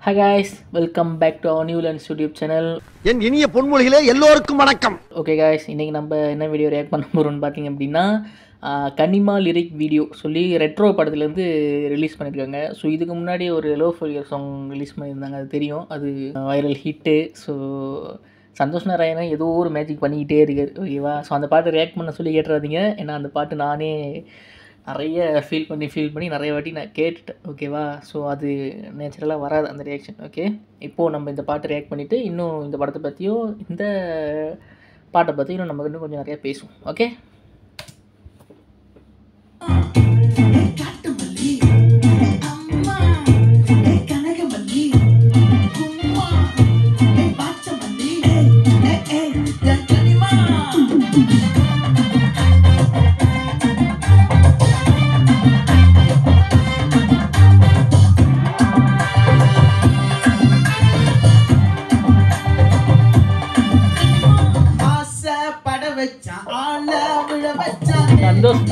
Hi guys, welcome back to our new Lens YouTube channel. என் இனிய பொன்மொழிகளே எல்லோருக்கும் வணக்கம். Okay guys, இன்றைக்கி நம்ம என்ன வீடியோ ரியாக்ட் பண்ண போகிறோம்னு பார்த்தீங்க அப்படின்னா கனிமா லிரிக் வீடியோ சொல்லி ரெட்ரோ படத்துலேருந்து ரிலீஸ் பண்ணியிருக்காங்க. ஸோ இதுக்கு முன்னாடி ஒரு லோ ஃபோலியர் சாங் ரிலீஸ் பண்ணியிருந்தாங்க, அது தெரியும், அது viral hit. So Santhosh Narayanan ஏதோ ஒரு மேஜிக் பண்ணிக்கிட்டே இருக்கார், ஓகேவா. ஸோ அந்த பாட்டு ரியாக்ட் பண்ண சொல்லி கேட்டுறாதீங்க, ஏன்னா அந்த பாட்டு நானே நிறைய ஃபீல் பண்ணி நிறைய வாட்டி நான் கேட்டுட்டேன், ஓகேவா. ஸோ அது நேச்சுரலாக வராது அந்த ரியாக்ஷன், ஓகே. இப்போது நம்ம இந்த பாட்டை ரியாக்ட் பண்ணிவிட்டு இன்னும் இந்த படத்தை பற்றியும் இந்த பாட்டை பற்றியும் நம்ம இன்னும் கொஞ்சம் நிறையா பேசுவோம், ஓகே. சந்தோஷ்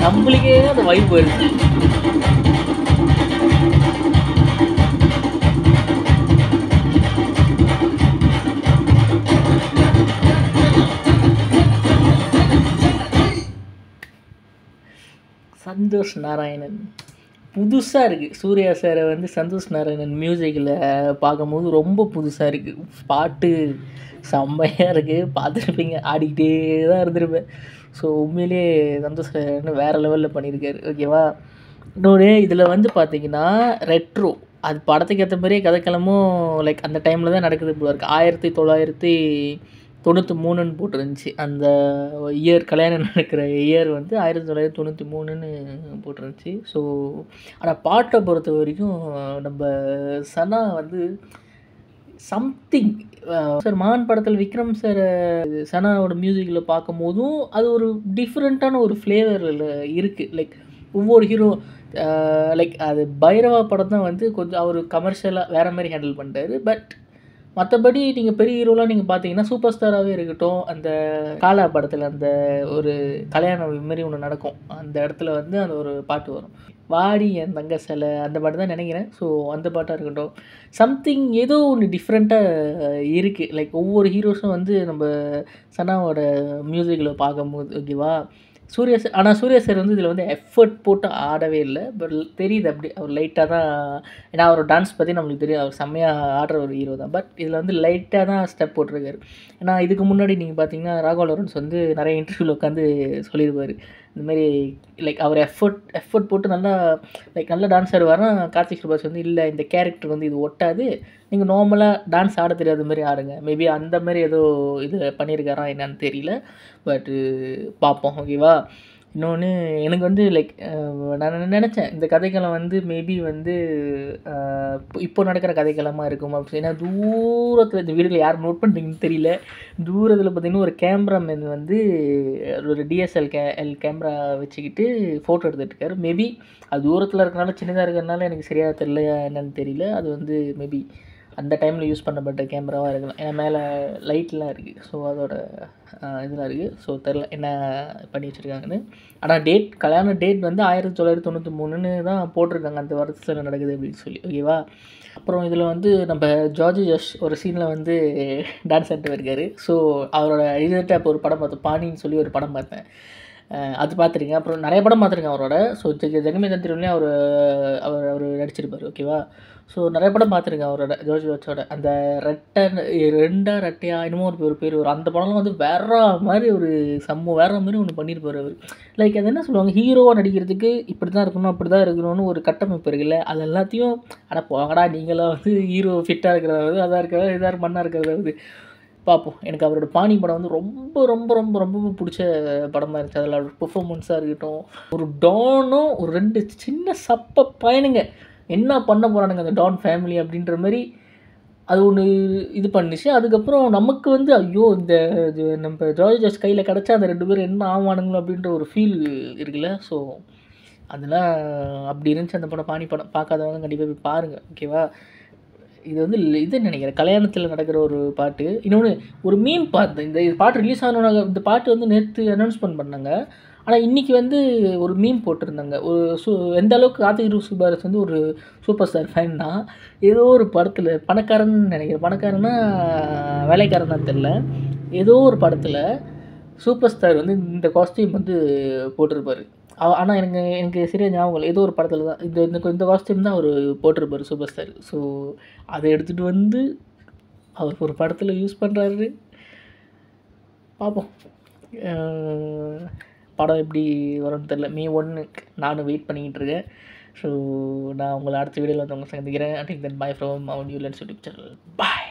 நம்மளுக்கே அந்த வைப் வருது. சந்தோஷ் நாராயணன் புதுசாக இருக்குது. சூர்யா சாரை வந்து சந்தோஷ் நாராயணன் மியூசிக்கில் பார்க்கும்போது ரொம்ப புதுசாக இருக்குது. பாட்டு செம்மையாக இருக்குது, பார்த்துருப்பீங்க, ஆடிக்கிட்டே தான் இருந்திருப்பேன். ஸோ உண்மையிலே சந்தோஷ் நாராயணன் வேறு லெவலில் பண்ணியிருக்காரு, ஓகேவா. இன்னொன்று இதில் வந்து பார்த்தீங்கன்னா ரெட்ரோ அது படத்துக்கு ஏற்ற மாதிரியே கதைக்களமும் லைக் அந்த டைமில் தான் நடக்குது போல இருக்குது. 1993ன்னு போட்டிருந்துச்சு அந்த இயர், கல்யாணம் நடக்கிற இயர் வந்து 1993ன்னு போட்டிருந்துச்சு. ஸோ ஆனால் பாட்டை பொறுத்த வரைக்கும் நம்ம சனா வந்து சம்திங் சார் மகான் படத்தில் விக்ரம் சார் சனாவோட மியூசிக்கில் பார்க்கும்போதும் அது ஒரு டிஃப்ரெண்ட்டான ஒரு ஃப்ளேவரில் இருக்குது. லைக் ஒவ்வொரு ஹீரோ லைக் அது பைரவா படம் தான் வந்து கொஞ்சம் அவர் கமர்ஷியலாக வேறு மாதிரி ஹேண்டில் பண்ணிட்டாரு. பட் மற்றபடி நீங்கள் பெரிய ஹீரோலாம் நீங்கள் பார்த்தீங்கன்னா சூப்பர் ஸ்டாராகவே இருக்கட்டும், அந்த காலா படத்தில் அந்த ஒரு கல்யாணம் மாரி ஒன்று நடக்கும், அந்த இடத்துல வந்து அந்த ஒரு பாட்டு வரும், வாடி என் தங்க சிலை, அந்த பாட்டு தான் நினைக்கிறேன். ஸோ அந்த பாட்டாக இருக்கட்டும், சம்திங் ஏதோ ஒன்று டிஃப்ரெண்ட்டாக இருக்குது. லைக் ஒவ்வொரு ஹீரோஸும் வந்து நம்ம சனாவோட மியூசிக்கில் பார்க்கும்போது ஓகேவா. சூர்யா சார் வந்து இதில் வந்து எஃபர்ட் போட்டு ஆடவே இல்லை. பட் தெரியுது அப்படி அவர் லைட்டாக தான், ஏன்னா அவர் டான்ஸ் பற்றி நம்மளுக்கு தெரியும், அவர் செம்மையாக ஆடுற ஒரு ஹீரோ தான். பட் இதில் வந்து லைட்டாக தான் ஸ்டெப் போட்டிருக்காரு. ஏன்னா இதுக்கு முன்னாடி நீங்கள் பார்த்தீங்கன்னா ராகவா லாரன்ஸ் வந்து நிறைய இன்டர்வியூவில் உட்காந்து சொல்லியிருப்பார் இந்தமாரி லைக் அவர் எஃபர்ட் போட்டு நல்லா லைக் நல்ல டான்ஸ் ஆடுவார்னா, கார்த்திக் சுப்ராஜ் வந்து இல்லை இந்த கேரக்டருக்கு வந்து இது ஒட்டாது, நீங்கள் நார்மலாக டான்ஸ் ஆட தெரியாத மாதிரி ஆடுங்க. மேபி அந்த மாதிரி ஏதோ இது பண்ணியிருக்காரா என்னன்னு தெரியல. பட்டு பார்ப்போம் ஓகேவா. இன்னொன்று எனக்கு வந்து லைக் நான் நினச்சேன் இந்த கதைக்களம் வந்து மேபி வந்து இப்போ நடக்கிற கதைக்களமாக இருக்கும் அப்படின்னு. ஏன்னா தூரத்தில் இந்த வீடியோவில் யார் நோட் பண்ணுறீங்கன்னு தெரியல, தூரத்தில் பார்த்திங்கன்னா ஒரு கேமராமேன் வந்து ஒரு டிஎஸ்எல் கேமரா வச்சுக்கிட்டு ஃபோட்டோ எடுத்துகிட்டு இருக்காரு. மேபி அது தூரத்தில் இருக்கிறனால சின்னதாக இருக்கிறனால எனக்கு சரியாக தெரியல என்னன்னு தெரியல. அது வந்து மேபி அந்த டைமில் யூஸ் பண்ணப்பட்ட கேமராவாக இருக்கலாம், ஏன்னா மேலே லைட்லாம் இருக்குது. ஸோ அதோட இதெல்லாம் இருக்குது. ஸோ தெரில என்ன பண்ணி வச்சுருக்காங்கன்னு. ஆனால் கல்யாண டேட் வந்து 1993ன்னு தான் போட்டிருக்காங்க, அந்த வருஷத்தில் நடக்குது அப்படின்னு சொல்லி ஓகேவா. அப்புறம் இதில் வந்து நம்ம ஜார்ஜ் ஜஷ் ஒரு சீனில் வந்து டான்ஸ் ஆடிட்டு இருக்காரு. ஸோ அவரோட ரீசெண்டாக இப்போ ஒரு படம் பார்த்தேன், பாணின்னு சொல்லி ஒரு படம் பார்த்தேன், அது பார்த்துருக்கேன். அப்புறம் நிறைய படம் பார்த்துருக்கேன் அவரோட. ஸோ ஜெகமே தந்திரம்லேயும் அவர் நடிச்சிருப்பார் ஓகேவா. ஸோ நிறைய படம் பார்த்துருக்கேன் அவரோட, ஜார்ஜ் ஜஷோட. அந்த ரெட்டையா என்னமோ ஒரு பேர் வரும், அந்த படம்லாம் வந்து வேற மாதிரி ஒரு வேற மாதிரி ஒன்று பண்ணியிருப்பார் அவர். லைக் அது என்ன சொல்லுவாங்க, ஹீரோவாக நடிக்கிறதுக்கு இப்படி தான் இருக்கணும் அப்படி தான் இருக்கணும்னு ஒரு கட்டமைப்பு இருக்குல்ல, அது எல்லாத்தையும் ஆனால் போங்கடா நீங்களாம் வந்து ஹீரோ ஃபிட்டாக இருக்கிறதாவது அதாக இருக்கிறதா இதாக மண்ணாக இருக்கிறதாவது பார்ப்போம். எனக்கு அவரோட பாணி படம் வந்து ரொம்ப ரொம்ப ரொம்ப ரொம்ப பிடிச்ச படமாக இருந்துச்சு. அதில் அவரோட பெர்ஃபார்மன்ஸாக இருக்கட்டும், ஒரு டானும் ஒரு 2 சின்ன சப்ப பையனுங்க என்ன பண்ண போகிறானுங்க அந்த டான் ஃபேமிலி அப்படின்ற மாதிரி அது ஒன்று இது பண்ணிச்சு. அதுக்கப்புறம் நமக்கு வந்து ஐயோ இந்த நம்ம ஜார்ஜ் ஜஷ் கையில் கிடச்சா அந்த 2 பேரும் என்ன ஆவானுங்களோ அப்படின்ற ஒரு ஃபீல் இருக்குல்ல. ஸோ அதெல்லாம் அப்படி இருந்துச்சு அந்த படம், பாணி படம். பார்க்காதவங்க கண்டிப்பாக போய் பாருங்கள் ஓகேவா. இது வந்து இது நினைக்கிறேன் கல்யாணத்தில் நடக்கிற ஒரு பாட்டு. இன்னொன்று ஒரு மீம் பார்த்தேன், இந்த பாட்டு ரிலீஸ் ஆனவங்க இந்த பாட்டு வந்து நேற்று அனௌன்ஸ்மெண்ட் பண்ணாங்க. ஆனால் இன்றைக்கி வந்து ஒரு மீம் போட்டிருந்தாங்க, ஒரு எந்த அளவுக்கு கார்த்திக் சுப்புராஜ் வந்து ஒரு சூப்பர் ஸ்டார் ஃபேன் தான். ஏதோ ஒரு படத்தில் பணக்காரன் நினைக்கிறேன், பணக்காரன்னா வேலைக்காரன் தான் தெரில, ஏதோ ஒரு படத்தில் சூப்பர் ஸ்டார் வந்து இந்த காஸ்டியூம் வந்து போட்டிருப்பார். ஆனால் எனக்கு சரியாக ஞாபகம் இல்லை, ஏதோ ஒரு படத்தில் தான் இந்த காஸ்டியூம் தான் அவர் போட்டிருப்பார் சூப்பர் ஸ்டார். ஸோ அதை எடுத்துகிட்டு வந்து அவர் ஒரு படத்தில் யூஸ் பண்ணுறாரு. பார்ப்போம் படம் எப்படி வரும்னு தெரில. May 1 நானும் வெயிட் பண்ணிக்கிட்டு இருக்கேன். ஸோ நான் உங்களை அடுத்த வீடியோவில் வந்து உங்களை சந்திக்கிறேன். I think then bye from our new Lens YouTube channel. Bye.